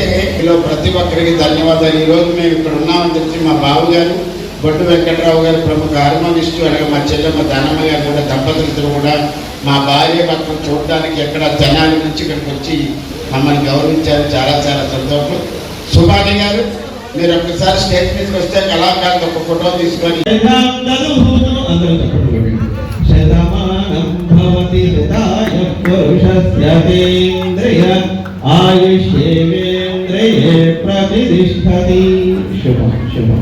అయితే ఇలా ప్రతి ఒక్కరికి ధన్యవాదాలు. ఈరోజు మేము ఇక్కడ ఉన్నామని చెప్పి మా బాబు గారు బొట్టు వెంకట్రావు గారు ప్రముఖ హార్మోనిస్టు, అలాగే మా చెల్లెమ్మ దానమ్మ గారు కూడా దంపతులతో కూడా మా భార్య భర్తను చూడడానికి ఎక్కడ తెనాలి నుంచి ఇక్కడికి వచ్చి మమ్మల్ని గౌరవించారు. చాలా చాలా సంతోషం. సుభాని గారు మీరు ఒక్కసారి స్టేజ్ మీదకి వస్తే కళాకారులు ఒక ఫోటో తీసుకొని ఆయుష్యేంద్రియే ప్రతిష్టతి. శుభం శుభం.